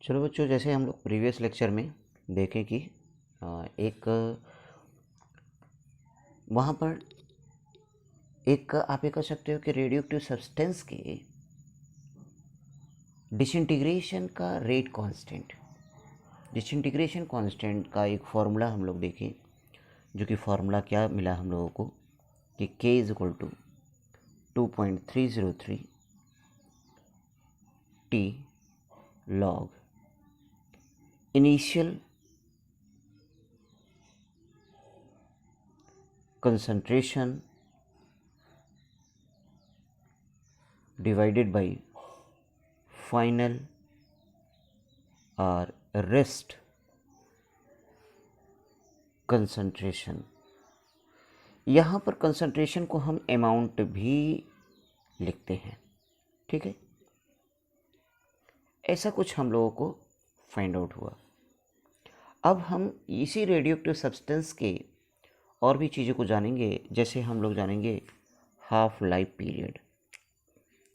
चलो बच्चों, जैसे हम लोग प्रीवियस लेक्चर में देखें कि एक वहाँ पर एक आप ये कह सकते हो कि रेडियोएक्टिव सब्सटेंस के डिसइंटीग्रेशन का रेट कांस्टेंट, डिसइंटीग्रेशन कांस्टेंट का एक फार्मूला हम लोग देखें, जो कि फार्मूला क्या मिला हम लोगों को कि K is equal to 2.303 T log initial concentration divided by final or rest concentration। यहाँ पर concentration को हम amount भी लिखते हैं, ठीक है। ऐसा कुछ हम लोगों को फाइंड आउट हुआ। अब हम इसी रेडियोएक्टिव सब्सटेंस के और भी चीज़ों को जानेंगे। जैसे हम लोग जानेंगे हाफ लाइफ पीरियड।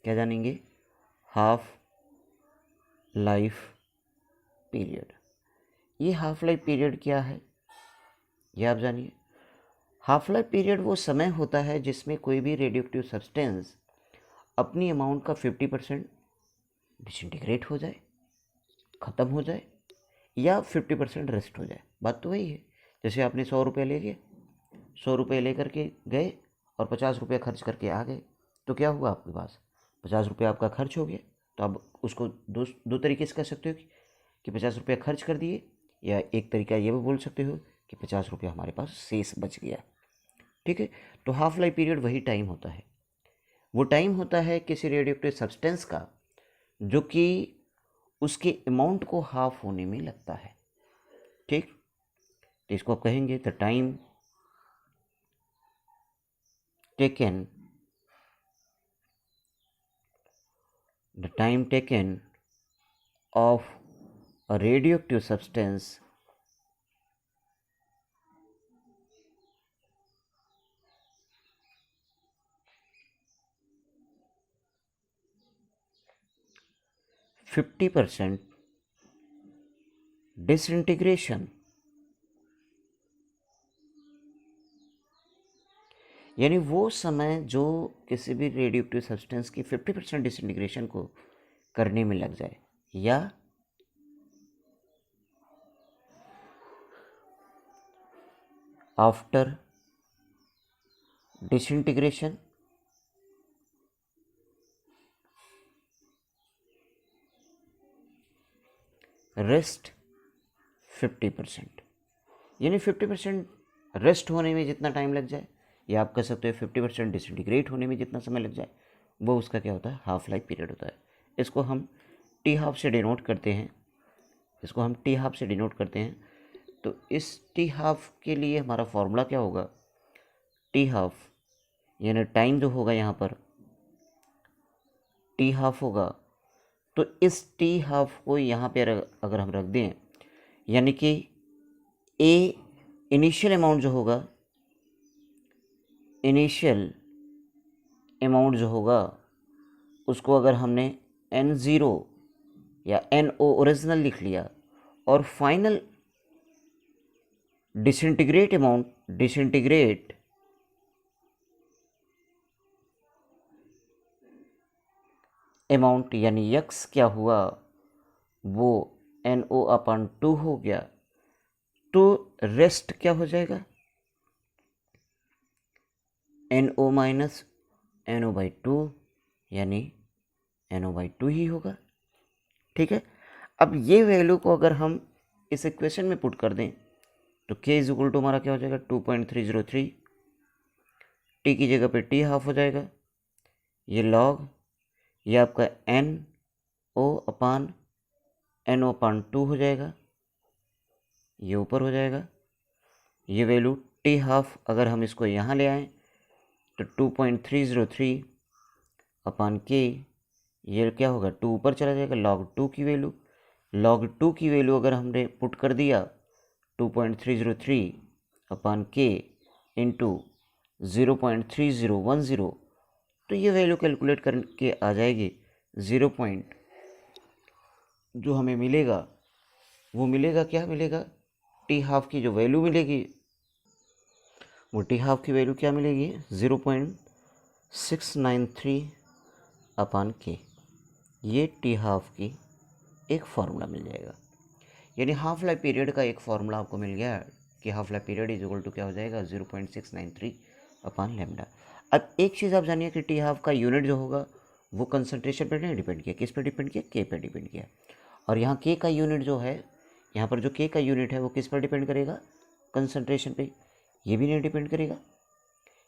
क्या जानेंगे? Half life period. ये हाफ लाइफ पीरियड क्या है, ये आप जानिए। हाफ लाइफ पीरियड वो समय होता है जिसमें कोई भी रेडियोएक्टिव सब्सटेंस अपनी अमाउंट का 50% डिसइंटीग्रेट हो जाए, ख़त्म हो जाए, या 50% रेस्ट हो जाए। बात तो वही है। जैसे आपने 100 रुपये ले गए, 100 रुपये लेकर के गए और 50 रुपये खर्च करके आ गए, तो क्या हुआ? आपके पास 50 रुपये आपका खर्च हो गया। तो आप उसको दो तरीके से कह सकते हो कि 50 रुपये खर्च कर दिए, या एक तरीका ये भी बोल सकते हो कि 50 रुपये हमारे पास शेष बच गया, ठीक है। तो हाफ लाइफ पीरियड वही टाइम होता है, वो टाइम होता है किसी रेडियोएक्टिव सब्सटेंस का जो कि उसके अमाउंट को हाफ होने में लगता है, ठीक। तो इसको आप कहेंगे the time taken of a radioactive substance %50 disintegration, यानी वो समय जो किसी भी रेडियोएक्टिव सब्सटेंस की 50% डिसइंटीग्रेशन को करने में लग जाए, या आफ्टर डिसइंटीग्रेशन रेस्ट 50%, यानी 50% रेस्ट होने में जितना टाइम लग जाए, या आप कह सकते हो 50% डिसइंटीग्रेट होने में जितना समय लग जाए, वो उसका क्या होता है? हाफ लाइफ पीरियड होता है। इसको हम टी हाफ से डिनोट करते हैं, इसको हम टी हाफ से डिनोट करते हैं। तो इस टी हाफ के लिए हमारा फॉर्मूला क्या होगा? टी हाफ यानी टाइम जो होगा यहाँ पर टी हाफ होगा, तो इस टी हाफ को यहाँ पे अगर हम रख दें, यानी कि ए इनिशियल अमाउंट जो होगा, इनिशियल अमाउंट जो होगा उसको अगर हमने N0 या NO ओरिजिनल लिख लिया, और फाइनल डिसइंटीग्रेट अमाउंट यानी यक्स क्या हुआ? वो NO/2 हो गया। तो रेस्ट क्या हो जाएगा? NO माइनस NO/2, यानी NO/2 ही होगा, ठीक है। अब ये वैल्यू को अगर हम इस इक्वेशन में पुट कर दें, तो K इज इक्वल टू हमारा क्या हो जाएगा? 2.303। टी की जगह पे टी हाफ हो जाएगा, ये लॉग, ये आपका NO/NO/2 हो जाएगा, ये ऊपर हो जाएगा। ये वैल्यू टी हाफ अगर हम इसको यहाँ ले आएँ तो 2.303/K, ये क्या होगा? 2 ऊपर चला जाएगा, log 2 की वैल्यू अगर हमने पुट कर दिया 2.303/K इंटू 0.3010, तो ये वैल्यू कैलकुलेट करके आ जाएगी जो हमें मिलेगा वो मिलेगा, क्या मिलेगा, टी हाफ की जो वैल्यू मिलेगी वो टी हाफ की वैल्यू क्या मिलेगी, 0.693 अपान के। ये टी हाफ की एक फार्मूला मिल जाएगा। यानी हाफ लाइफ पीरियड का एक फार्मूला आपको मिल गया कि half life period is equal to क्या हो जाएगा, 0.693 अपान लैम्डा। अब एक चीज़ आप जानिए कि टी हाफ का यूनिट जो होगा वो कंसंट्रेशन पर नहीं डिपेंड किया, किस पे डिपेंड किया, के पे डिपेंड किया। और यहाँ के का यूनिट जो है, यहाँ पर जो के का यूनिट है वो किस पर डिपेंड करेगा, कंसंट्रेशन पे। ये भी नहीं डिपेंड करेगा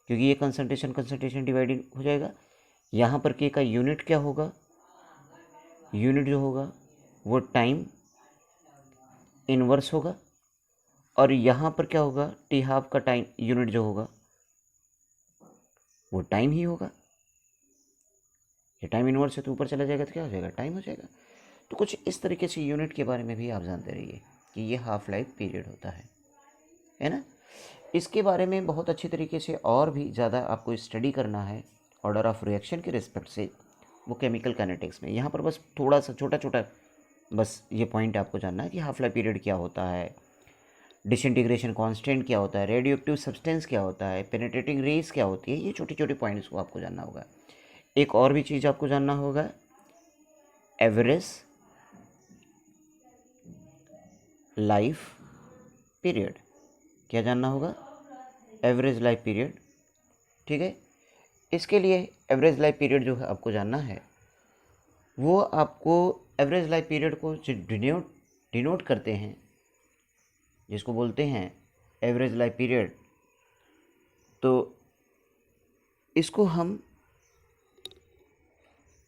क्योंकि ये कंसंट्रेशन डिवाइडेड हो जाएगा। यहाँ पर के का यूनिट क्या होगा, यूनिट जो होगा वो टाइम इनवर्स होगा। और यहाँ पर क्या होगा, टी हाफ का टाइम यूनिट जो होगा वो टाइम ही होगा। ये टाइम इनवर्स है तो ऊपर चला जाएगा तो क्या हो जाएगा, टाइम हो जाएगा। तो कुछ इस तरीके से यूनिट के बारे में भी आप जानते रहिए कि ये हाफ लाइफ पीरियड होता है ना। इसके बारे में बहुत अच्छी तरीके से और भी ज़्यादा आपको स्टडी करना है ऑर्डर ऑफ रिएक्शन के रिस्पेक्ट से, वो केमिकल काइनेटिक्स में। यहाँ पर बस थोड़ा सा छोटा छोटा बस ये पॉइंट आपको जानना है कि हाफ लाइफ पीरियड क्या होता है, डिसइंटीग्रेशन कांस्टेंट क्या होता है, रेडियो एक्टिव सब्सटेंस क्या होता है, पेनिट्रेटिंग रेज क्या होती है, ये छोटे छोटे पॉइंट्स को आपको जानना होगा। एक और भी चीज़ आपको जानना होगा, एवरेज लाइफ पीरियड। क्या जानना होगा, एवरेज लाइफ पीरियड। ठीक है, इसके लिए एवरेज लाइफ पीरियड जो है आपको जानना है, वो आपको एवरेज लाइफ पीरियड को जो डिनोट करते हैं, जिसको बोलते हैं एवरेज लाइफ पीरियड, तो इसको हम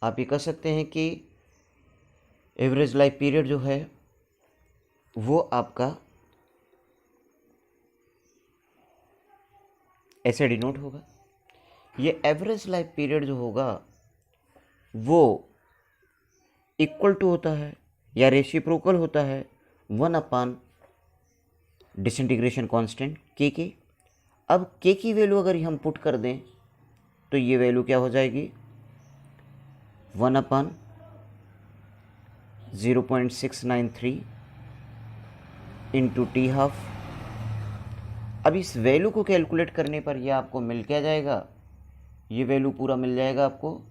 आप ये कह सकते हैं कि एवरेज लाइफ पीरियड जो है वो आपका ऐसे डिनोट होगा। ये एवरेज लाइफ पीरियड जो होगा वो इक्वल टू होता है या रेसिप्रोकल होता है 1 अपान डिसइंटीग्रेशन कांस्टेंट के। अब के की वैल्यू अगर हम पुट कर दें तो ये वैल्यू क्या हो जाएगी, 1 अपान 0.693 इंटू टी हाफ। अब इस वैल्यू को कैलकुलेट करने पर यह आपको मिल क्या जाएगा, ये वैल्यू पूरा मिल जाएगा आपको,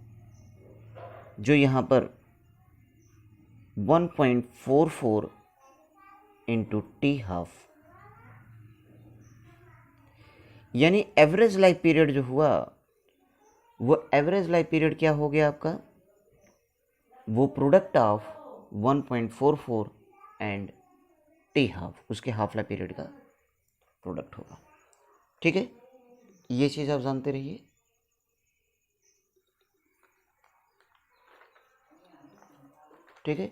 जो यहाँ पर 1.44 इंटू टी हाफ। यानी एवरेज लाइफ पीरियड जो हुआ वो एवरेज लाइफ पीरियड क्या हो गया आपका, वो product of 1.44 and T half, उसके हाफ लाइफ पीरियड का प्रोडक्ट होगा। ठीक है, ये चीज़ आप जानते रहिए। ठीक है,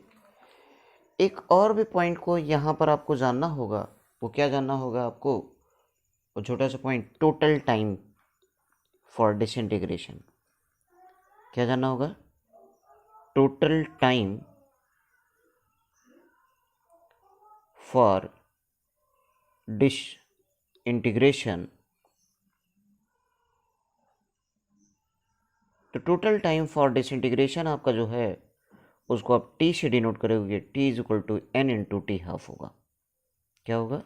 एक और भी पॉइंट को यहाँ पर आपको जानना होगा, वो क्या जानना होगा आपको, वो छोटा सा point, total time for disintegration. क्या जानना होगा, टोटल टाइम फॉर डिसइंटीग्रेशन। तो टोटल टाइम फॉर डिसइंटीग्रेशन आपका जो है उसको आप टी से डिनोट करोगे, T is equal to N into T half होगा। क्या होगा,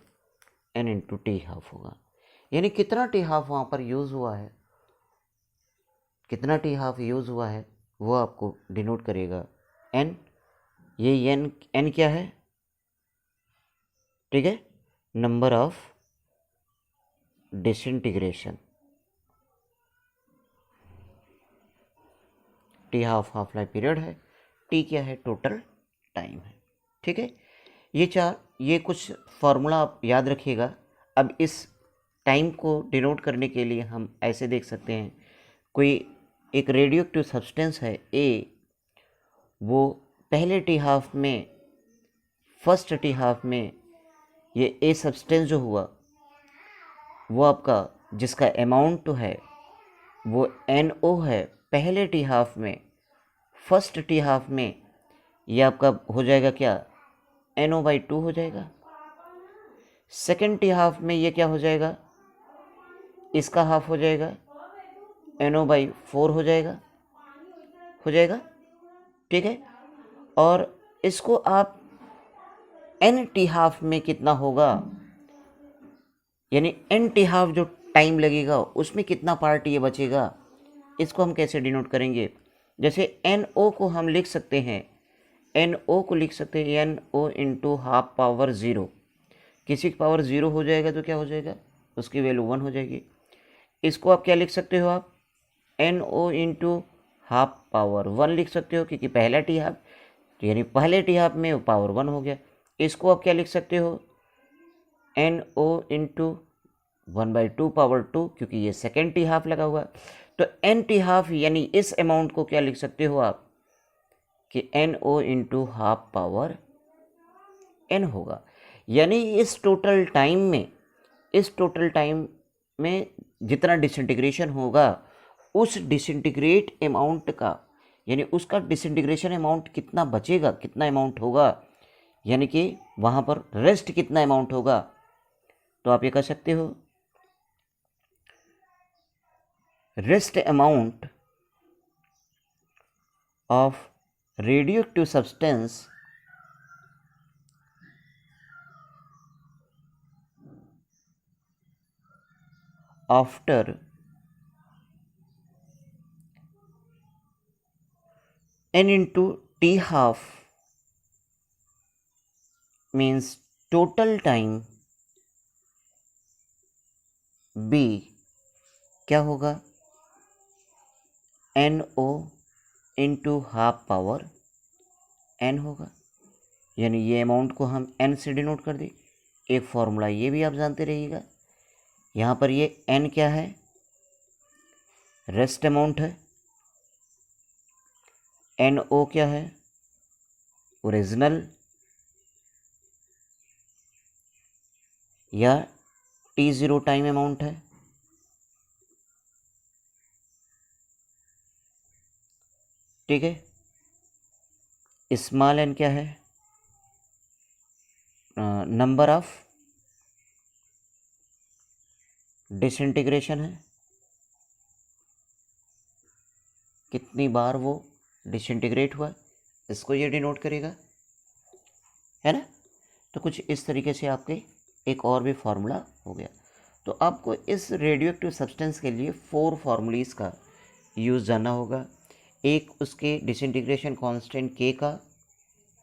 एन इंटू टी हाफ होगा। यानी कितना टी हाफ वहाँ पर यूज़ हुआ है, कितना टी हाफ यूज़ हुआ है वो आपको डिनोट करेगा एन। ये एन क्या है, ठीक है, number of disintegration. T half half life period है, टी क्या है, टोटल टाइम है। ठीक है, ये कुछ फार्मूला आप याद रखिएगा। अब इस टाइम को डिनोट करने के लिए हम ऐसे देख सकते हैं, कोई एक रेडियो एक्टिव सब्सटेंस है ए, वो पहले टी हाफ में, फर्स्ट टी हाफ में ये ए सब्सटेंस जो हुआ वो आपका, जिसका अमाउंट तो है वो NO है पहले टी हाफ में, फर्स्ट टी हाफ में ये आपका हो जाएगा क्या, NO/2 हो जाएगा। सेकेंड टी हाफ में ये क्या हो जाएगा, इसका हाफ हो जाएगा, NO/4 हो जाएगा। ठीक है, और इसको आप एन टी हाफ में कितना होगा, यानी एन टी हाफ जो टाइम लगेगा उसमें कितना पार्ट ये बचेगा, इसको हम कैसे डिनोट करेंगे। जैसे एन ओ को हम लिख सकते हैं, एन ओ को लिख सकते हैं N O into half power zero. किसी की पावर ज़ीरो हो जाएगा तो क्या हो जाएगा, उसकी वैल्यू 1 हो जाएगी। इसको आप क्या लिख सकते हो, आप N O into half power 1 लिख सकते हो, क्योंकि पहला टी हाफ, तो यानी पहले टी हाफ में पावर 1 हो गया। इसको आप क्या लिख सकते हो, एन ओ इंटू 1/2 पावर 2, क्योंकि ये सेकेंड टी हाफ लगा हुआ। तो एन टी हाफ यानी इस अमाउंट को क्या लिख सकते हो आप कि N O into half power N होगा। यानी इस टोटल टाइम में जितना डिसइंटीग्रेशन होगा उस डिसइंटीग्रेट अमाउंट का, यानी उसका डिसइंटीग्रेशन अमाउंट कितना बचेगा, कितना अमाउंट होगा, यानी कि वहाँ पर रेस्ट कितना अमाउंट होगा। तो आप ये कह सकते हो rest amount of radioactive substance after n into t half means total time b क्या होगा, N O into half power N होगा। यानी ये अमाउंट को हम एन से डिनोट कर दें। एक फॉर्मूला ये भी आप जानते रहिएगा, यहाँ पर ये एन क्या है, रेस्ट अमाउंट है, एन ओ क्या है, ओरिजिनल या टी ज़ीरो टाइम अमाउंट है। ठीक है, स्मॉल एन क्या है, नंबर ऑफ डिसइंटीग्रेशन है, कितनी बार वो डिसइंटीग्रेट हुआ, इसको ये डिनोट करेगा, है ना। तो कुछ इस तरीके से आपके एक और भी फार्मूला हो गया। तो आपको इस रेडियोएक्टिव सब्सटेंस के लिए 4 फार्मूलीज़ का यूज़ जानना होगा। एक उसके डिसइंटीग्रेशन कांस्टेंट के का,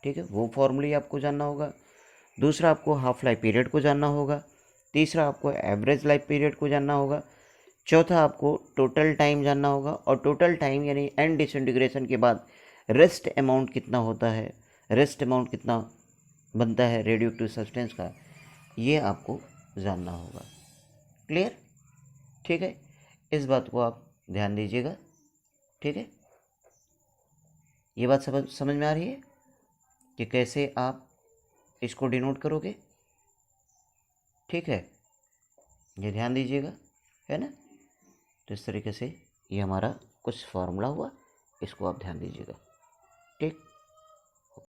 ठीक है, वो फार्मूली आपको जानना होगा। दूसरा आपको हाफ लाइफ पीरियड को जानना होगा। तीसरा आपको एवरेज लाइफ पीरियड को जानना होगा। चौथा आपको टोटल टाइम जानना होगा, और टोटल टाइम यानी एंड डिसइंटीग्रेशन के बाद रेस्ट अमाउंट कितना होता है, रेस्ट अमाउंट कितना बनता है रेडियोएक्टिव सब्सटेंस का, ये आपको जानना होगा। क्लियर, ठीक है, इस बात को आप ध्यान दीजिएगा। ठीक है, ये बात समझ में आ रही है कि कैसे आप इसको डिनोट करोगे। ठीक है, ये ध्यान दीजिएगा, है ना। तो इस तरीके से ये हमारा कुछ फार्मूला हुआ, इसको आप ध्यान दीजिएगा। ठीक।